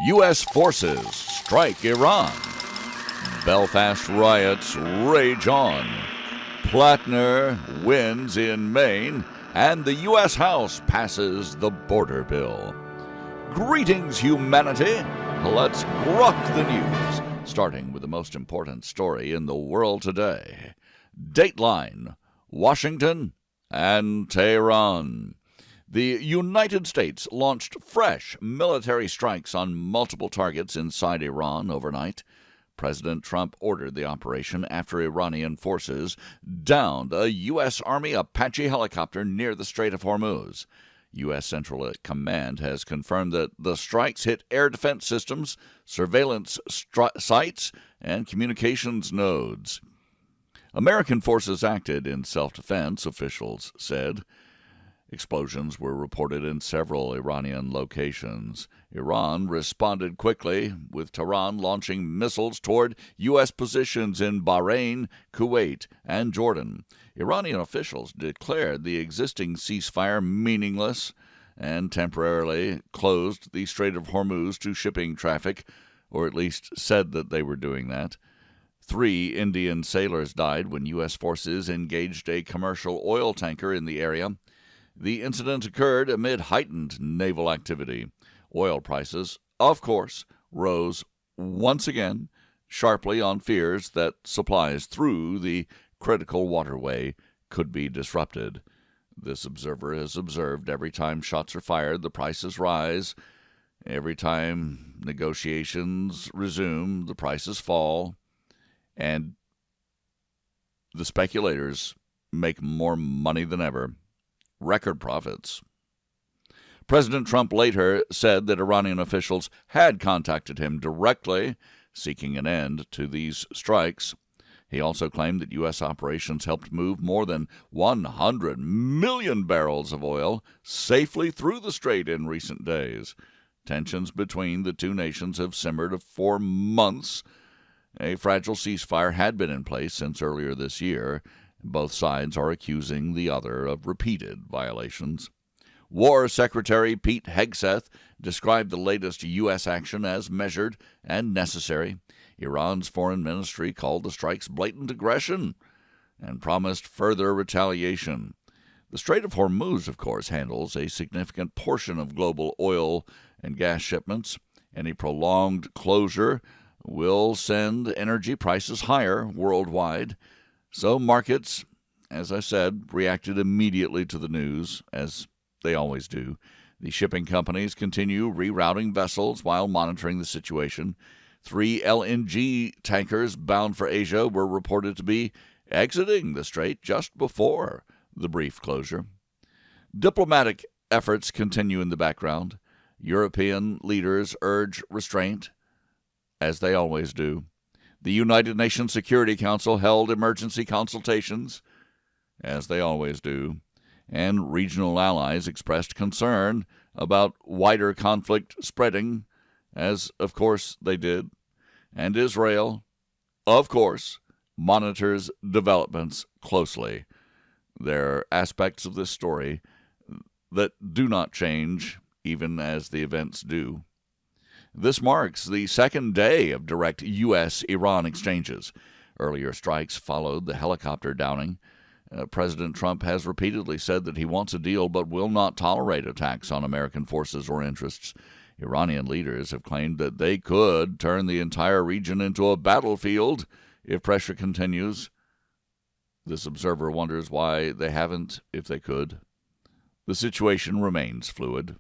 U.S. forces strike Iran. Belfast riots rage on. Platner wins in Maine, and the U.S. House passes the border bill. Greetings, humanity. Let's GROK the news, starting with the most important story in the world today. Dateline, Washington and Tehran. The United States launched fresh military strikes on multiple targets inside Iran overnight. President Trump ordered the operation after Iranian forces downed a U.S. Army Apache helicopter near the Strait of Hormuz. U.S. Central Command has confirmed that the strikes hit air defense systems, surveillance sites, and communications nodes. American forces acted in self-defense, officials said. Explosions were reported in several Iranian locations. Iran responded quickly, with Tehran launching missiles toward U.S. positions in Bahrain, Kuwait, and Jordan. Iranian officials declared the existing ceasefire meaningless and temporarily closed the Strait of Hormuz to shipping traffic, or at least said that they were doing that. 3 Indian sailors died when U.S. forces engaged a commercial oil tanker in the area. The incident occurred amid heightened naval activity. Oil prices, of course, rose once again sharply on fears that supplies through the critical waterway could be disrupted. This observer has observed every time shots are fired, the prices rise. Every time negotiations resume, the prices fall. And the speculators make more money than ever. Record profits. President Trump later said that Iranian officials had contacted him directly, seeking an end to these strikes. He also claimed that U.S. operations helped move more than 100 million barrels of oil safely through the strait in recent days. Tensions between the two nations have simmered for months. A fragile ceasefire had been in place since earlier this year. Both sides are accusing the other of repeated violations. War Secretary Pete Hegseth described the latest U.S. action as measured and necessary. Iran's foreign ministry called the strikes blatant aggression and promised further retaliation. The Strait of Hormuz, of course, handles a significant portion of global oil and gas shipments. Any prolonged closure will send energy prices higher worldwide. So markets, as I said, reacted immediately to the news, as they always do. The shipping companies continue rerouting vessels while monitoring the situation. 3 LNG tankers bound for Asia were reported to be exiting the strait just before the brief closure. Diplomatic efforts continue in the background. European leaders urge restraint, as they always do. The United Nations Security Council held emergency consultations, as they always do, and regional allies expressed concern about wider conflict spreading, as of course they did. And Israel, of course, monitors developments closely. There are aspects of this story that do not change, even as the events do. This marks the second day of direct U.S.-Iran exchanges. Earlier strikes followed the helicopter downing. President Trump has repeatedly said that he wants a deal but will not tolerate attacks on American forces or interests. Iranian leaders have claimed that they could turn the entire region into a battlefield if pressure continues. This observer wonders why they haven't if they could. The situation remains fluid.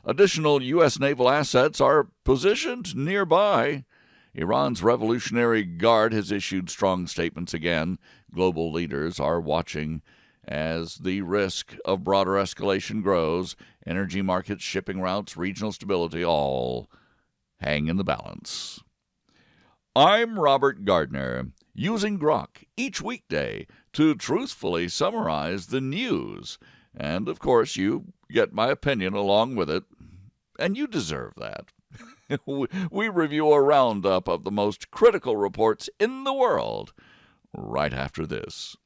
Additional U.S. naval assets are positioned nearby. Iran's Revolutionary Guard has issued strong statements again. Global leaders are watching as the risk of broader escalation grows. Energy markets, shipping routes, regional stability all hang in the balance. I'm Robert Gardner, using GROK each weekday to truthfully summarize the news. And, of course, you get my opinion along with it. And you deserve that. We review a roundup of the most critical reports in the world right after this.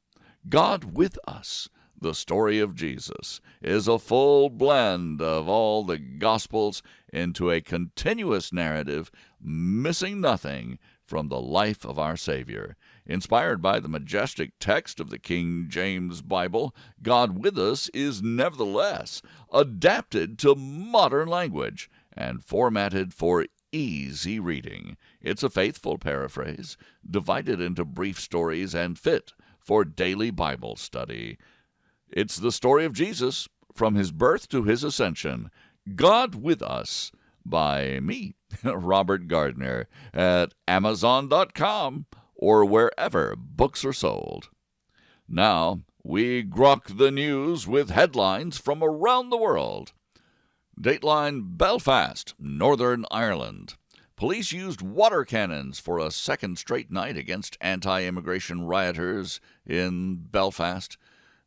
God with us. The story of Jesus is a full blend of all the Gospels into a continuous narrative, missing nothing from the life of our Savior. Inspired by the majestic text of the King James Bible, God with Us is nevertheless adapted to modern language and formatted for easy reading. It's a faithful paraphrase, divided into brief stories and fit for daily Bible study. It's the story of Jesus from his birth to his ascension. God with Us by me, Robert Gardner, at Amazon.com or wherever books are sold. Now, we grok the news with headlines from around the world. Dateline Belfast, Northern Ireland. Police used water cannons for a second straight night against anti-immigration rioters in Belfast.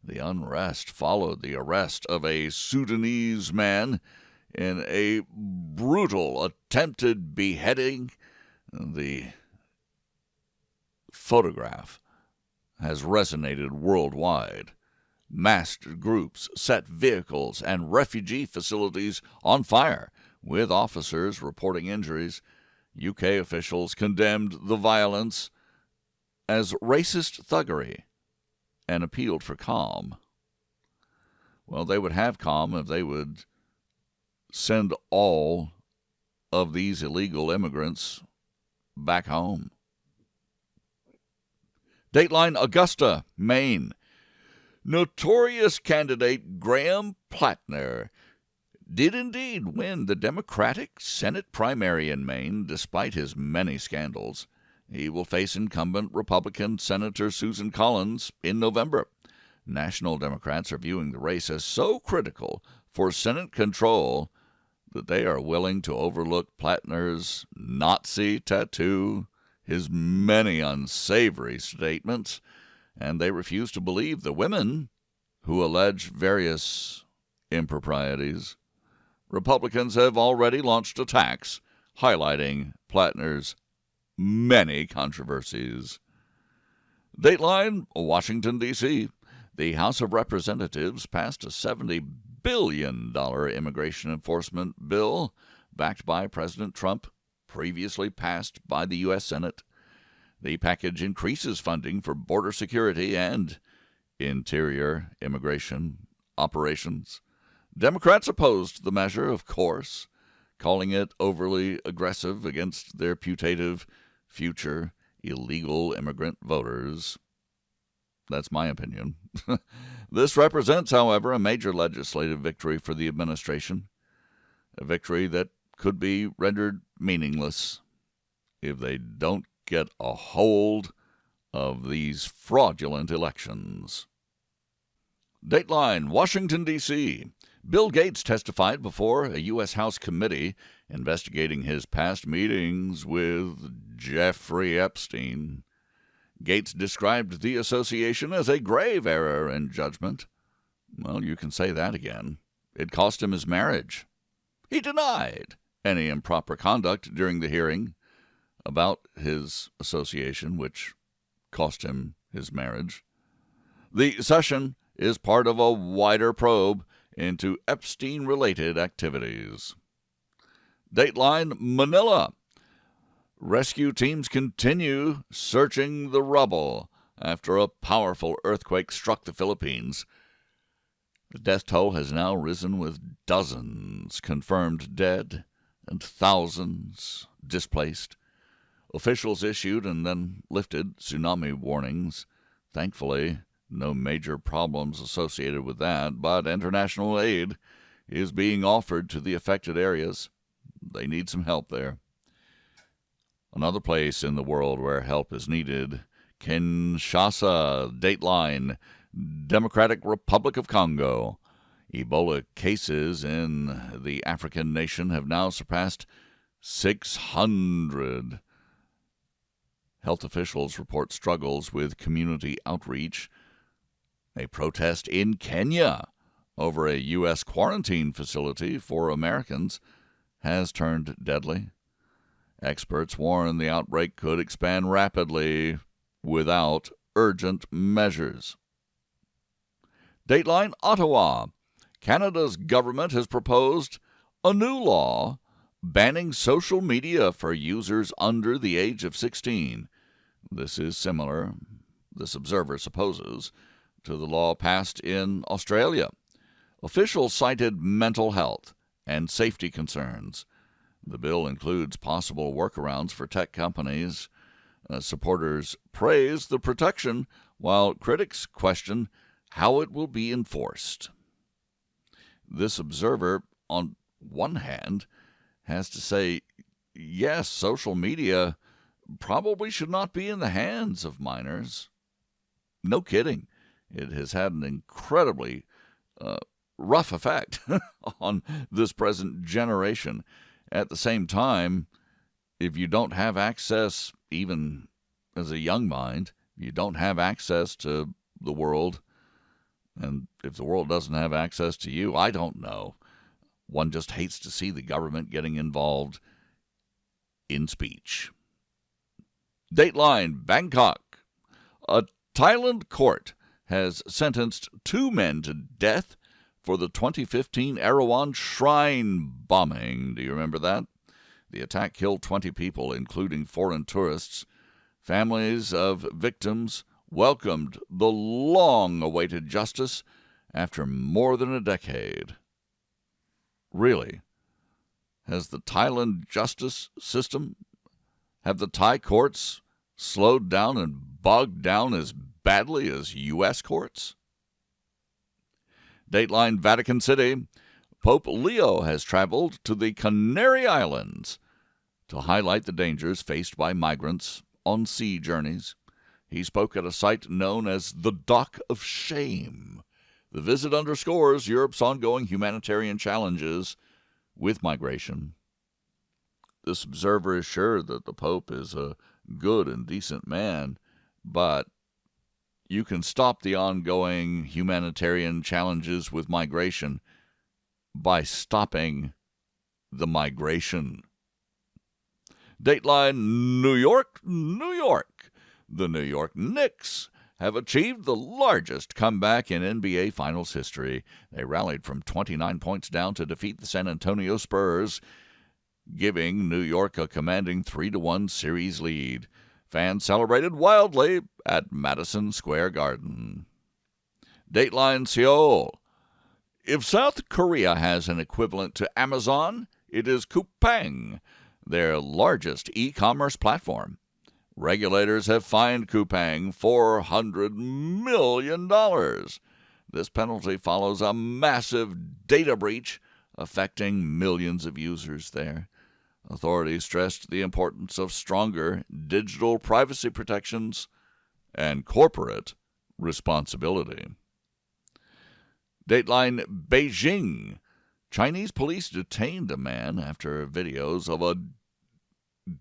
The unrest followed the arrest of a Sudanese man in a brutal attempted beheading. The photograph has resonated worldwide. Masked groups set vehicles and refugee facilities on fire, with officers reporting injuries. UK officials condemned the violence as racist thuggery and appealed for calm. Well, they would have calm if they would send all of these illegal immigrants back home. Dateline Augusta, Maine. Notorious candidate Graham Platner did indeed win the Democratic Senate primary in Maine, despite his many scandals. He will face incumbent Republican Senator Susan Collins in November. National Democrats are viewing the race as so critical for Senate control that they are willing to overlook Platner's Nazi tattoo, his many unsavory statements, and they refuse to believe the women who allege various improprieties. Republicans have already launched attacks highlighting Platner's many controversies. Dateline, Washington, D.C. The House of Representatives passed a $70 billion immigration enforcement bill backed by President Trump, previously passed by the U.S. Senate. The package increases funding for border security and interior immigration operations. Democrats opposed the measure, of course, calling it overly aggressive against their putative future illegal immigrant voters. That's my opinion. This represents, however, a major legislative victory for the administration, a victory that could be rendered meaningless if they don't get a hold of these fraudulent elections. Dateline, Washington, D.C. Bill Gates testified before a U.S. House committee investigating his past meetings with Jeffrey Epstein. Gates described the association as a grave error in judgment. Well, you can say that again. It cost him his marriage. He denied any improper conduct during the hearing about his association, which cost him his marriage. The session is part of a wider probe into Epstein-related activities. Dateline, Manila. Rescue teams continue searching the rubble after a powerful earthquake struck the Philippines. The death toll has now risen, with dozens confirmed dead and thousands displaced. Officials issued and then lifted tsunami warnings. Thankfully, no major problems associated with that, but international aid is being offered to the affected areas. They need some help there. Another place in the world where help is needed, Kinshasa, Dateline, Democratic Republic of Congo. Ebola cases in the African nation have now surpassed 600. Health officials report struggles with community outreach. A protest in Kenya over a U.S. quarantine facility for Americans has turned deadly. Experts warn the outbreak could expand rapidly without urgent measures. Dateline Ottawa. Canada's government has proposed a new law banning social media for users under the age of 16. This is similar, this observer supposes, to the law passed in Australia. Officials cited mental health and safety concerns. The bill includes possible workarounds for tech companies. Supporters praise the protection, while critics question how it will be enforced. This observer, on one hand, has to say, yes, social media probably should not be in the hands of minors. No kidding. It has had an incredibly rough effect on this present generation. At the same time, if you don't have access, even as a young mind, you don't have access to the world, and if the world doesn't have access to you, I don't know. One just hates to see the government getting involved in speech. Dateline Bangkok. A Thailand court has sentenced 2 men to death for the 2015 Erawan shrine bombing. Do you remember that? The attack killed 20 people, including foreign tourists. Families of victims welcomed the long-awaited justice after more than a decade. Really? Has the Thailand justice system, have the Thai courts slowed down and bogged down as badly as U.S. courts? Dateline Vatican City. Pope Leo has traveled to the Canary Islands to highlight the dangers faced by migrants on sea journeys. He spoke at a site known as the Dock of Shame. The visit underscores Europe's ongoing humanitarian challenges with migration. This observer is sure that the Pope is a good and decent man, but you can stop the ongoing humanitarian challenges with migration by stopping the migration. Dateline New York, New York. The New York Knicks have achieved the largest comeback in NBA Finals history. They rallied from 29 points down to defeat the San Antonio Spurs, giving New York a commanding 3-1 series lead. Fans celebrated wildly at Madison Square Garden. Dateline Seoul. If South Korea has an equivalent to Amazon, it is Coupang, their largest e-commerce platform. Regulators have fined Coupang $400 million. This penalty follows a massive data breach affecting millions of users there. Authorities stressed the importance of stronger digital privacy protections and corporate responsibility. Dateline Beijing. Chinese police detained a man after videos of a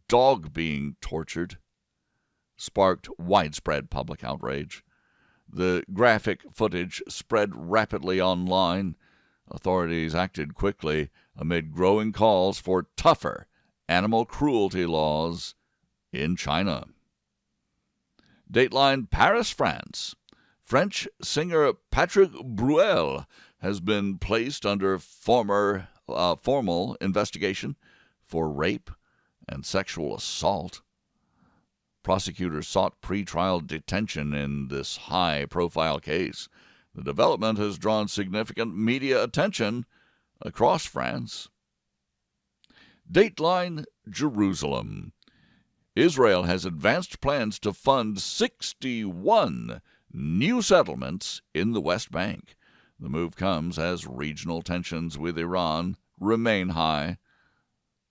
dog being tortured sparked widespread public outrage. The graphic footage spread rapidly online. Authorities acted quickly amid growing calls for tougher animal cruelty laws in China. Dateline Paris, France. French singer Patrick Bruel has been placed under formal investigation for rape and sexual assault. Prosecutors sought pretrial detention in this high-profile case. The development has drawn significant media attention across France. Dateline Jerusalem. Israel has advanced plans to fund 61 new settlements in the West Bank. The move comes as regional tensions with Iran remain high.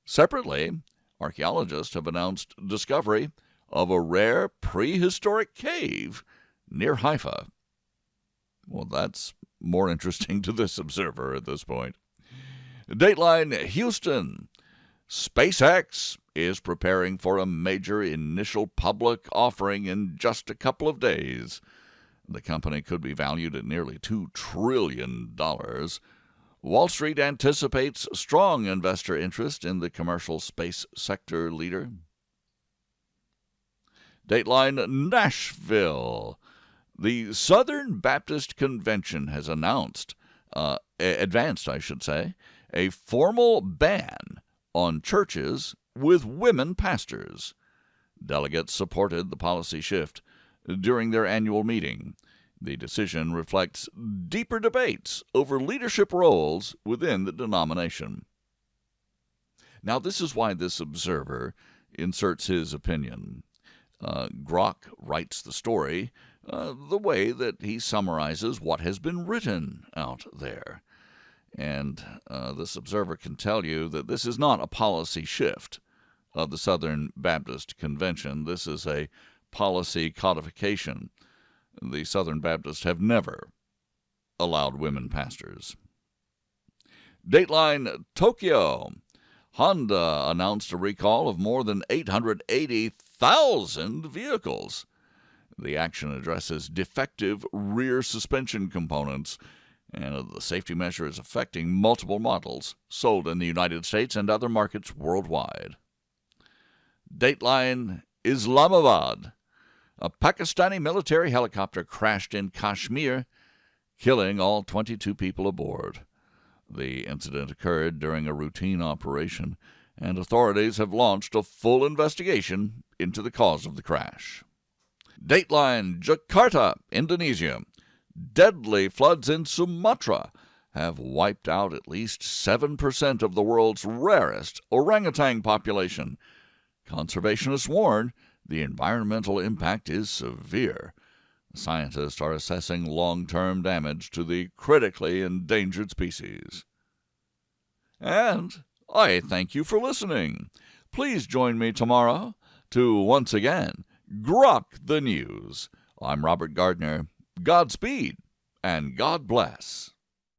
Separately, archaeologists have announced discovery of a rare prehistoric cave near Haifa. Well, that's more interesting to this observer at this point. Dateline Houston. SpaceX is preparing for a major initial public offering in just a couple of days. The company could be valued at nearly $2 trillion. Wall Street anticipates strong investor interest in the commercial space sector leader. Dateline Nashville. The Southern Baptist Convention has advanced, a formal ban on churches with women pastors. Delegates supported the policy shift during their annual meeting. The decision reflects deeper debates over leadership roles within the denomination. Now, this is why this observer inserts his opinion. GROK writes the story the way that he summarizes what has been written out there. And this observer can tell you that this is not a policy shift of the Southern Baptist Convention. This is a policy codification. The Southern Baptists have never allowed women pastors. Dateline Tokyo. Honda announced a recall of more than 880,000 vehicles. The action addresses defective rear suspension components, and the safety measure is affecting multiple models sold in the United States and other markets worldwide. Dateline Islamabad. A Pakistani military helicopter crashed in Kashmir, killing all 22 people aboard. The incident occurred during a routine operation, and authorities have launched a full investigation into the cause of the crash. Dateline Jakarta, Indonesia. Deadly floods in Sumatra have wiped out at least 7% of the world's rarest orangutan population. Conservationists warn the environmental impact is severe. Scientists are assessing long-term damage to the critically endangered species. And I thank you for listening. Please join me tomorrow to once again GROK the News. I'm Robert Gardner. Godspeed and God bless.